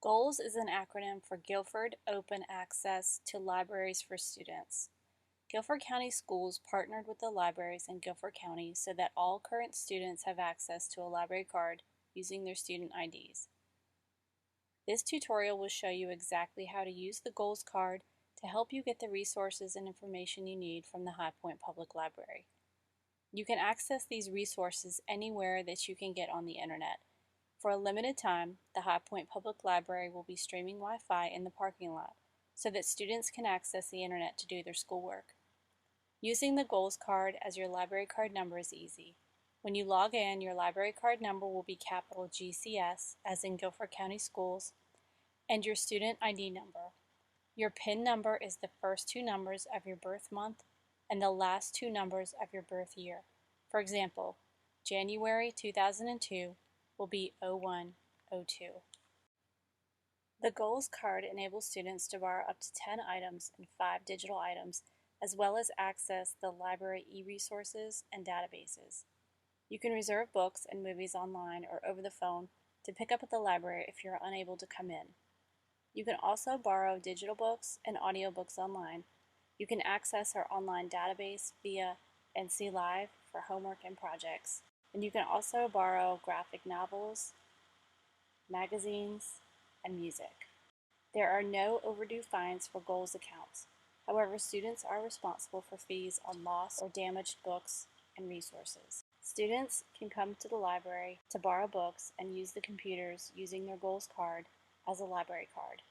GOALS is an acronym for Guilford Open Access to Libraries for Students. Guilford County Schools partnered with the libraries in Guilford County so that all current students have access to a library card using their student IDs. This tutorial will show you exactly how to use the GOALS card to help you get the resources and information you need from the High Point Public Library. You can access these resources anywhere that you can get on the internet. For a limited time, the High Point Public Library will be streaming Wi-Fi in the parking lot so that students can access the internet to do their schoolwork. Using the GOALS card as your library card number is easy. When you log in, your library card number will be capital GCS, as in Guilford County Schools, and your student ID number. Your PIN number is the first two numbers of your birth month and the last two numbers of your birth year. For example, January 2002 will be 0102. The GOALS card enables students to borrow up to 10 items and 5 digital items, as well as access the library e-resources and databases. You can reserve books and movies online or over the phone to pick up at the library if you're unable to come in. You can also borrow digital books and audiobooks online. You can access our online database via NC Live for homework and projects. And you can also borrow graphic novels, magazines, and music. There are no overdue fines for GOALS accounts. However, students are responsible for fees on lost or damaged books and resources. Students can come to the library to borrow books and use the computers using their GOALS card as a library card.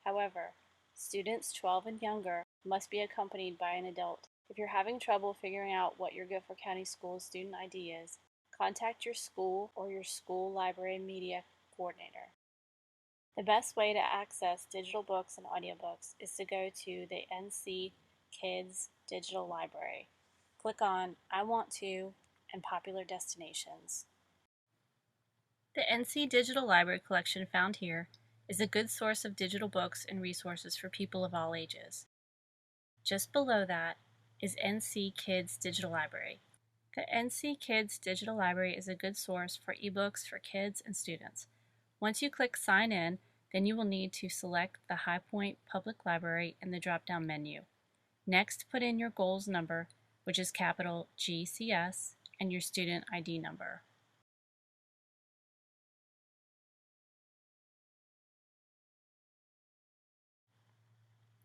However, students 12 and younger must be accompanied by an adult. If you're having trouble figuring out what your Guilford County Schools student ID is, contact your school or your school library media coordinator. The best way to access digital books and audiobooks is to go to the NC Kids Digital Library. Click on I Want To and Popular Destinations. The NC Digital Library collection found here is a good source of digital books and resources for people of all ages. Just below that is NC Kids Digital Library. The NC Kids Digital Library is a good source for eBooks for kids and students. Once you click Sign In, then you will need to select the High Point Public Library in the drop-down menu. Next, put in your GOALS number, which is capital GCS, and your student ID number.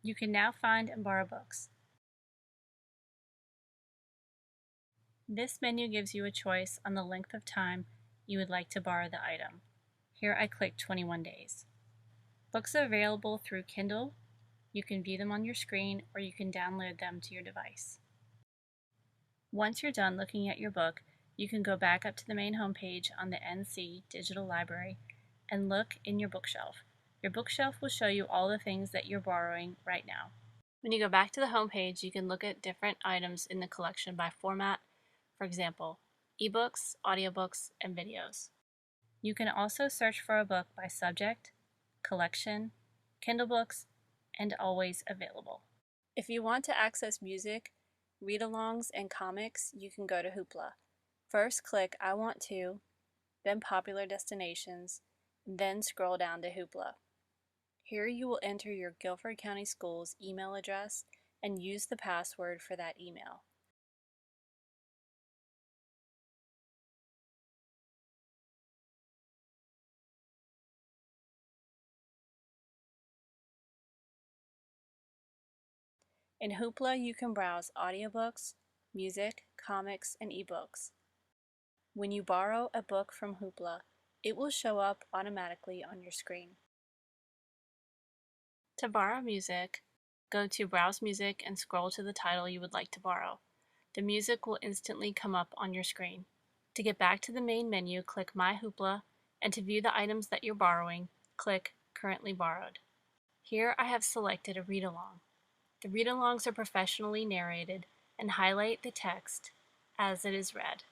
You can now find and borrow books. This menu gives you a choice on the length of time you would like to borrow the item. Here I click 21 days. Books are available through Kindle. You can view them on your screen or you can download them to your device. Once you're done looking at your book, you can go back up to the main homepage on the NC Digital Library and look in your bookshelf. Your bookshelf will show you all the things that you're borrowing right now. When you go back to the homepage, you can look at different items in the collection by format, for example, eBooks, audiobooks, and videos. You can also search for a book by subject, collection, Kindle books, and always available. If you want to access music, read-alongs, and comics, you can go to Hoopla. First click I Want To, then Popular Destinations, then scroll down to Hoopla. Here you will enter your Guilford County Schools email address and use the password for that email. In Hoopla, you can browse audiobooks, music, comics, and ebooks. When you borrow a book from Hoopla, it will show up automatically on your screen. To borrow music, go to Browse Music and scroll to the title you would like to borrow. The music will instantly come up on your screen. To get back to the main menu, click My Hoopla, and to view the items that you're borrowing, click Currently Borrowed. Here I have selected a read-along. The read-alongs are professionally narrated and highlight the text as it is read.